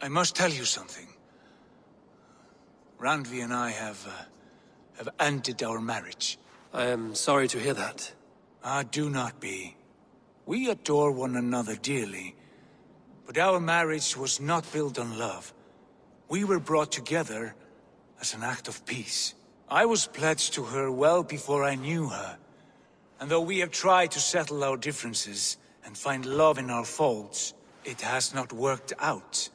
I must tell you something. Randvi and I have ended our marriage. I am sorry to hear that. Ah, do not be. We adore one another dearly, but our marriage was not built on love. We were brought together as an act of peace. I was pledged to her well before I knew her, and though we have tried to settle our differences and find love in our faults, it has not worked out.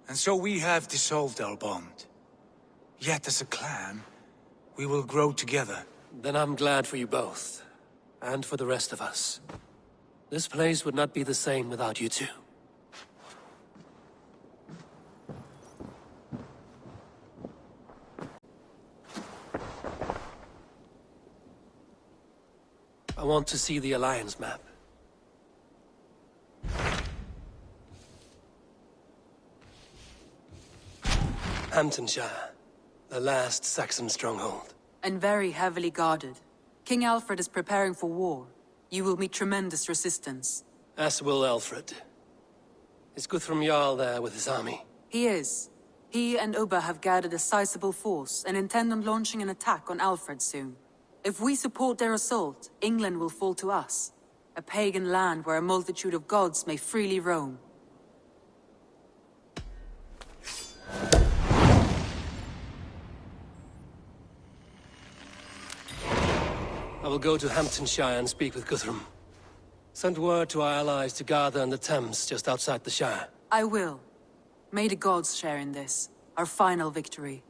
And so we have dissolved our bond. Yet as a clan, we will grow together. Then I'm glad for you both, and for the rest of us. This place would not be the same without you two. I want to see the Alliance map. Hamptonshire, the last Saxon stronghold. And very heavily guarded. King Alfred is preparing for war. You will meet tremendous resistance. As will Alfred. Is Guthrum Jarl there with his army? He is. He and Ubba have gathered a sizable force and intend on launching an attack on Alfred soon. If we support their assault, England will fall to us. A pagan land where a multitude of gods may freely roam. I will go to Hamptonshire and speak with Guthrum. Send word to our allies to gather on the Thames just outside the Shire. I will. May the gods share in this, our final victory.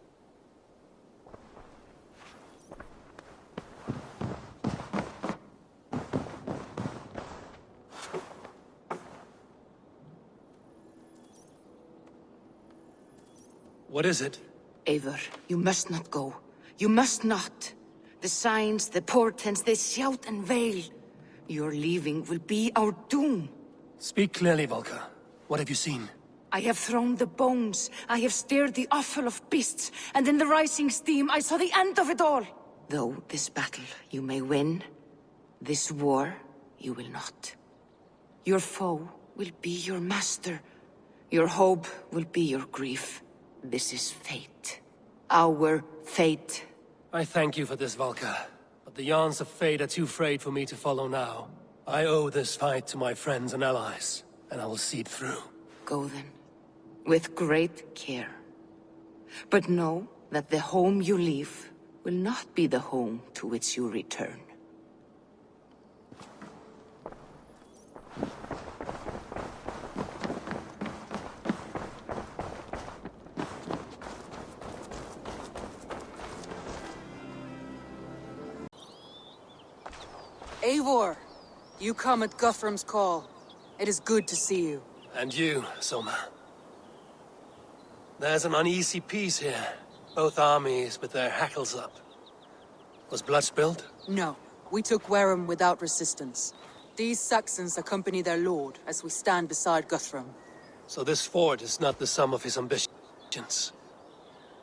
What is it? Eivor, you must not go. You must not. The signs, the portents, they shout and wail. Your leaving will be our doom. Speak clearly, Volker. What have you seen? I have thrown the bones. I have stirred the offal of beasts. And in the rising steam, I saw the end of it all. Though this battle you may win, this war you will not. Your foe will be your master. Your hope will be your grief. This is fate. Our fate. I thank you for this, Volker. But the yarns of fate are too frayed for me to follow now. I owe this fight to my friends and allies, and I will see it through. Go then, with great care. But know that the home you leave will not be the home to which you return. Eivor, you come at Guthrum's call. It is good to see you. And you, Soma. There's an uneasy peace here. Both armies with their hackles up. Was blood spilled? No, we took Wareham without resistance. These Saxons accompany their lord as we stand beside Guthrum. So this fort is not the sum of his ambitions.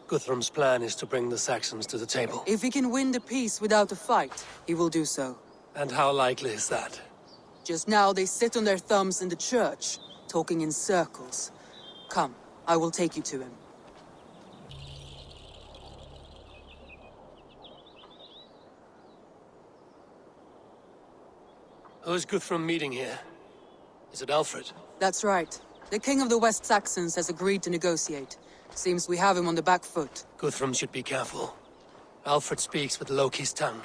Guthrum's plan is to bring the Saxons to the table. If he can win the peace without a fight, he will do so. And how likely is that? Just now they sit on their thumbs in the church, talking in circles. Come, I will take you to him. Who is Guthrum meeting here? Is it Alfred? That's right. The king of the West Saxons has agreed to negotiate. Seems we have him on the back foot. Guthrum should be careful. Alfred speaks with Loki's tongue.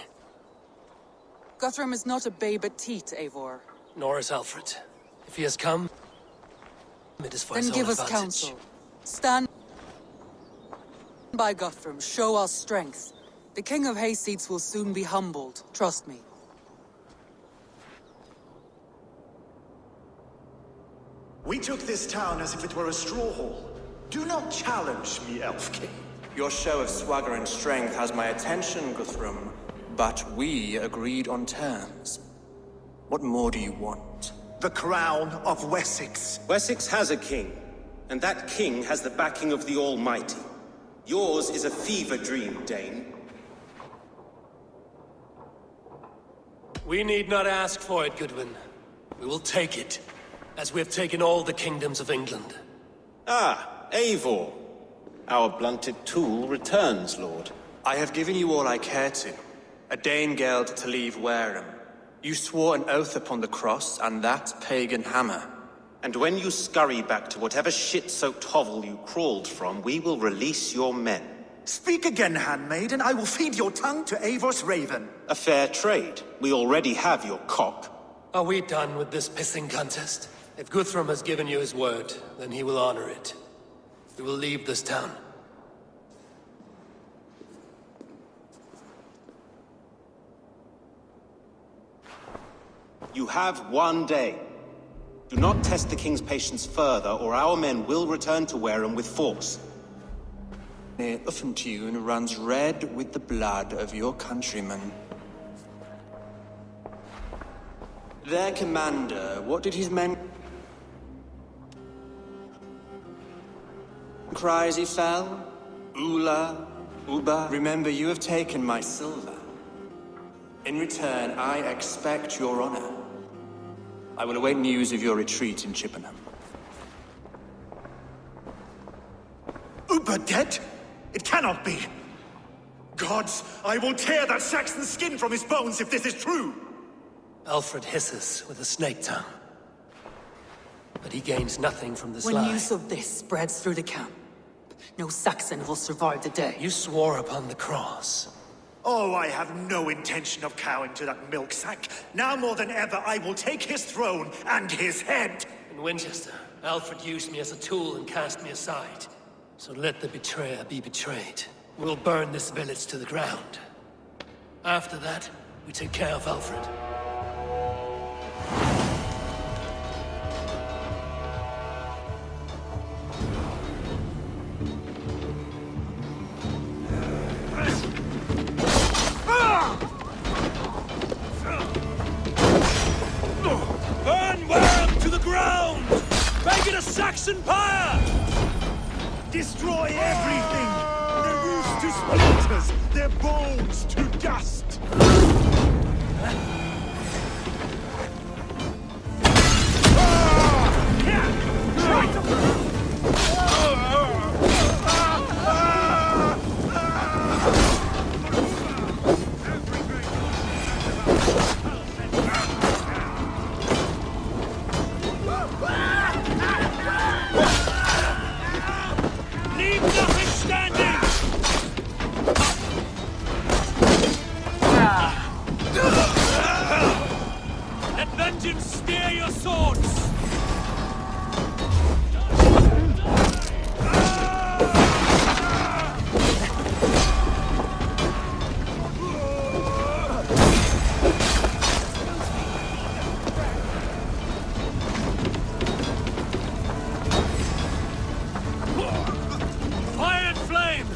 Guthrum is not a babe at teat, Eivor. Nor is Alfred. If he has come, it is for his Then own give us advantage. counsel. Stand by Guthrum, show our strength. The king of Hayseeds will soon be humbled, trust me. We took this town as if it were a straw hall. Do not challenge me, Elf King. Your show of swagger and strength has my attention, Guthrum. But we agreed on terms. What more do you want? The crown of Wessex. Wessex has a king, and that king has the backing of the Almighty. Yours is a fever dream, Dane. We need not ask for it, Goodwin. We will take it, as we have taken all the kingdoms of England. Ah, Eivor. Our blunted tool returns, Lord. I have given you all I care to. A Danegeld to leave Wareham. You swore an oath upon the cross, and that pagan hammer. And when you scurry back to whatever shit-soaked hovel you crawled from, we will release your men. Speak again, handmaid, and I will feed your tongue to Eivor's raven. A fair trade. We already have your cock. Are we done with this pissing contest? If Guthrum has given you his word, then he will honor it. We will leave this town. You have 1 day. Do not test the king's patience further, or our men will return to Wareham with force. Near Uffentune runs red with the blood of your countrymen. Their commander, what did his men... cries he fell? Ula, Uba, remember you have taken my silver. In return, I expect your honor. I will await news of your retreat in Chippenham. Uber dead? It cannot be! Gods, I will tear that Saxon's skin from his bones if this is true! Alfred hisses with a snake tongue. But he gains nothing from this When lie. news of this spreads through the camp, no Saxon will survive the day. You swore upon the cross. Oh, I have no intention of cowing to that milk sack. Now more than ever, I will take his throne and his head! In Winchester, Alfred used me as a tool and cast me aside. So let the betrayer be betrayed. We'll burn this village to the ground. After that, we take care of Alfred. Burn Wareham to the ground! Make it a Saxon pyre! Destroy everything! Their roofs to splinters, their bones to dust! Leave nothing standing! Let vengeance steer your swords! Fire and flame!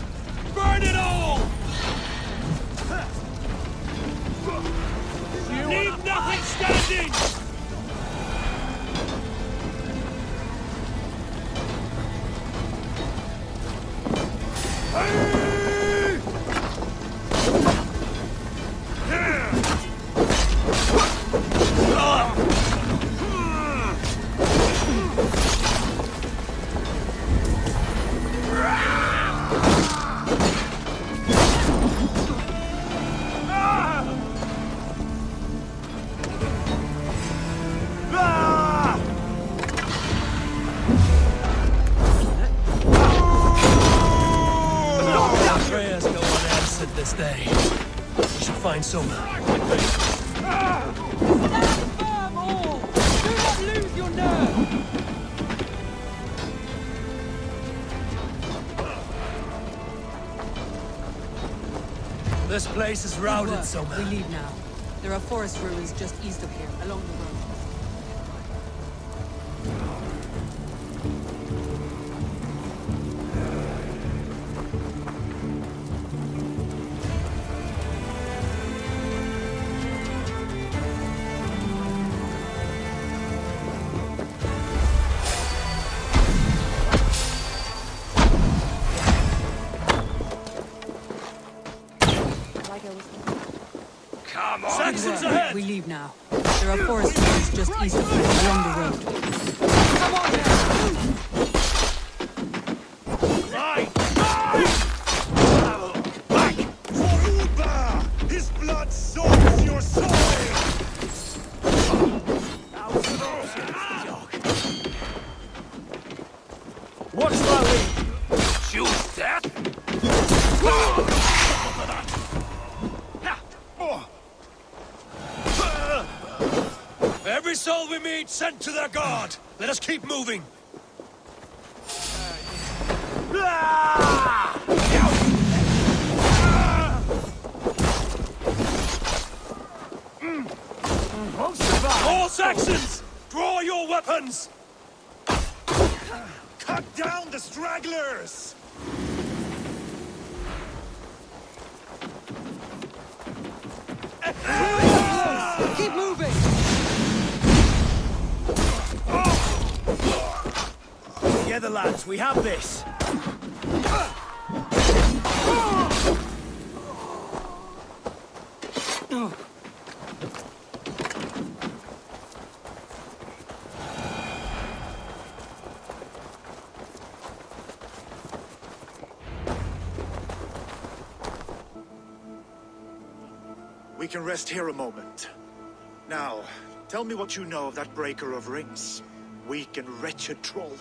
Burn it all! Leave nothing standing! Prayers go unanswered this day. We should find Soma. Stand firm, all! Do not lose your nerve! This place is routed, Soma. We leave now. There are forest ruins just east of here, along the road. Saxons ahead! We leave now. There are forest ruins just east of here, along the road. Come on, fate sent to their god! Let us keep moving! All Saxons! Draw your weapons! Cut down the stragglers! Keep moving! Together, lads, we have this. We can rest here a moment. Now, tell me what you know of that breaker of rings. Weak and wretched troll.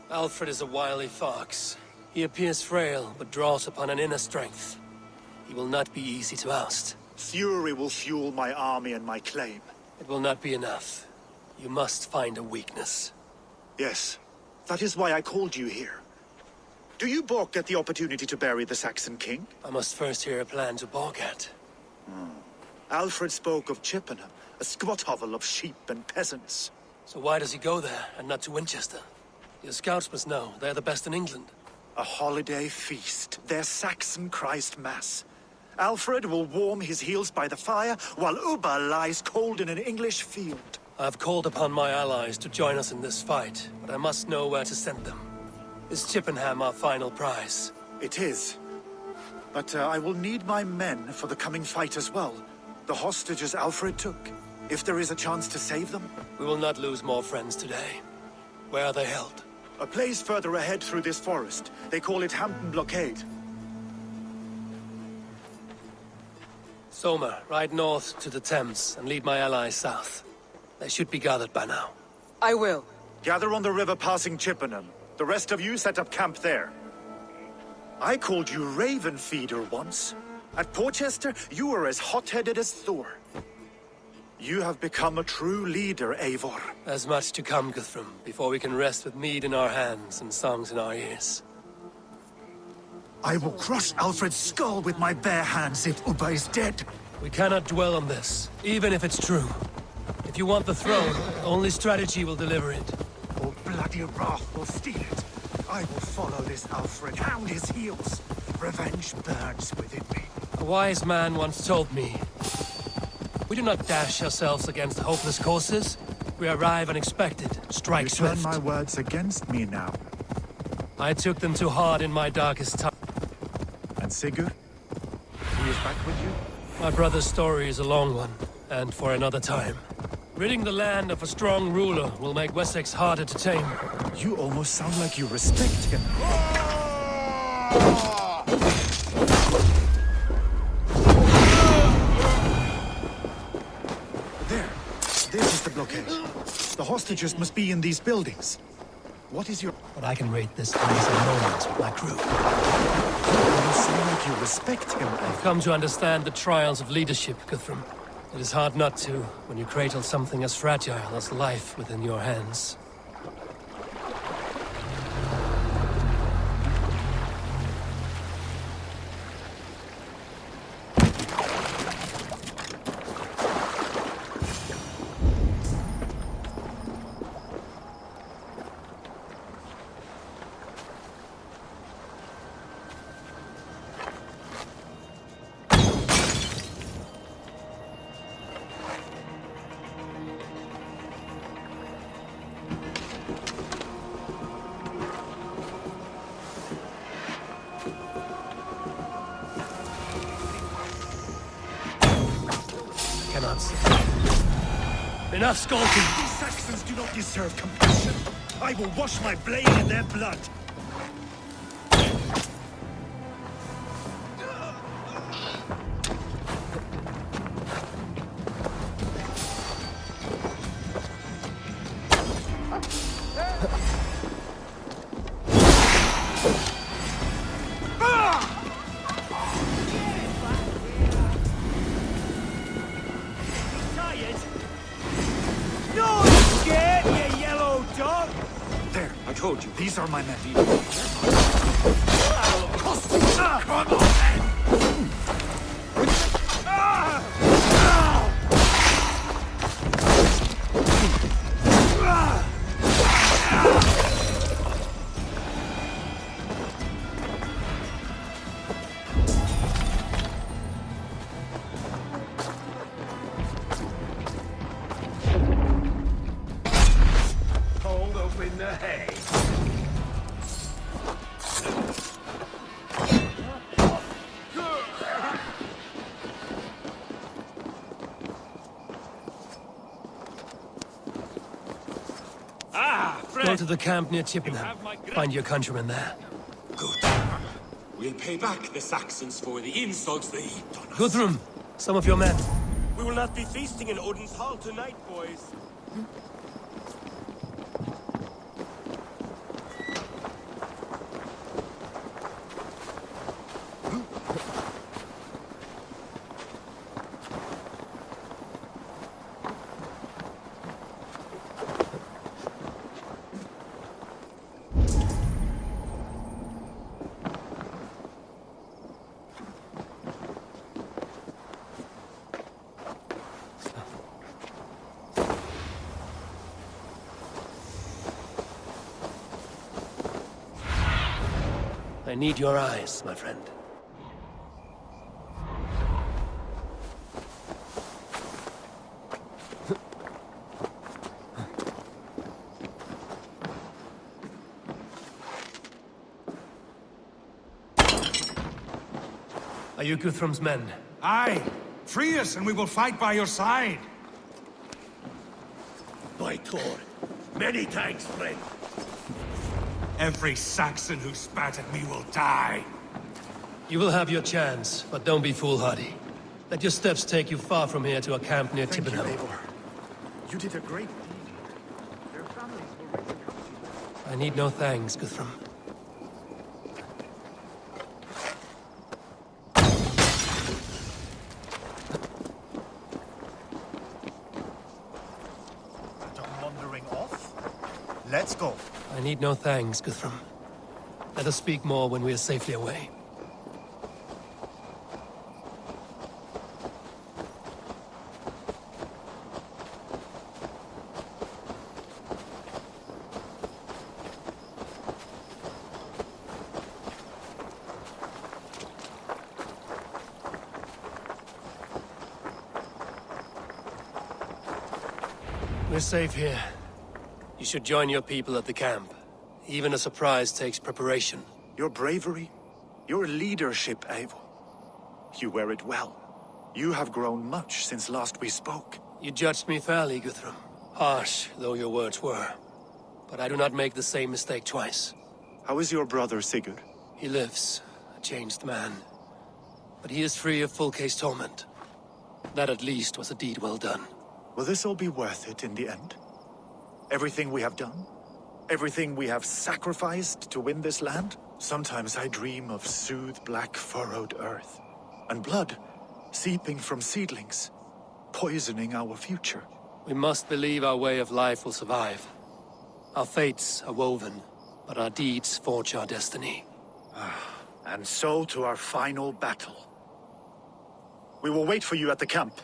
Alfred is a wily fox. He appears frail, but draws upon an inner strength. He will not be easy to oust. Fury will fuel my army and my claim. It will not be enough. You must find a weakness. Yes, that is why I called you here. Do you balk at the opportunity to bury the Saxon king? I must first hear a plan to balk at. Alfred spoke of Chippenham, a squat hovel of sheep and peasants. So why does he go there, and not to Winchester? Your scouts must know. They're the best in England. A holiday feast, their Saxon Christ Mass. Alfred will warm his heels by the fire, while Ubba lies cold in an English field. I've called upon my allies to join us in this fight, but I must know where to send them. Is Chippenham our final prize? It is. But I will need my men for the coming fight as well. The hostages Alfred took. If there is a chance to save them. We will not lose more friends today. Where are they held? A place further ahead through this forest. They call it Hampton Blockade. Soma, ride north to the Thames and lead my allies south. They should be gathered by now. I will. Gather on the river passing Chippenham. The rest of you set up camp there. I called you Raven Feeder once. At Porchester, you were as hot-headed as Thor. You have become a true leader, Eivor. There's much to come, Guthrum, before we can rest with mead in our hands and songs in our ears. I will crush Alfred's skull with my bare hands if Ubba is dead. We cannot dwell on this, even if it's true. If you want the throne, only strategy will deliver it. Or bloody wrath will steal it. I will follow this Alfred, hound his heels. Revenge burns within me. A wise man once told me, we do not dash ourselves against hopeless courses. We arrive unexpected, strike swift. You turn my words against me now. I took them too hard in my darkest time. And Sigurd? He is back with you? My brother's story is a long one, and for another time. Ridding the land of a strong ruler will make Wessex harder to tame. You almost sound like you respect him. There. This is the blockade. The hostages must be in these buildings. What is your... But I can rate this place in moments with my crew. You sound like you respect him. I've come to understand the trials of leadership, Guthrum. It is hard not to, when you cradle something as fragile as life within your hands. Cannot see. Enough skulking! These Saxons do not deserve compassion. I will wash my blade in their blood. No! Scared? told you. These are my men. Hold up in the hay. Go to the camp near Chippenham. Find your countrymen there. Good. We'll pay back the Saxons for the insults they heaped on us. Guthrum, some of your men. We will not be feasting in Odin's hall tonight, boys. I need your eyes, my friend. Are you Guthrum's men? Aye! Free us and we will fight by your side! By Thor. Many thanks, friend. Every Saxon who spat at me will die! You will have your chance, but don't be foolhardy. Let your steps take you far from here to a camp near Thank you, Chippenham. Eivor. You did a great deed. Their families will raise a country. I need no thanks, Guthrum. Done wandering off? Let's go. I need no thanks, Guthrum. Let us speak more when we are safely away. We're safe here. You should join your people at the camp. Even a surprise takes preparation. Your bravery, your leadership, Eivor. You wear it well. You have grown much since last we spoke. You judged me fairly, Guthrum. Harsh though your words were. But I do not make the same mistake twice. How is your brother, Sigurd? He lives, a changed man. But he is free of full case torment. That at least was a deed well done. Will this all be worth it in the end? Everything we have done? Everything we have sacrificed to win this land? Sometimes I dream of soothed black furrowed earth, and blood seeping from seedlings, poisoning our future. We must believe our way of life will survive. Our fates are woven, but our deeds forge our destiny. And so to our final battle. We will wait for you at the camp.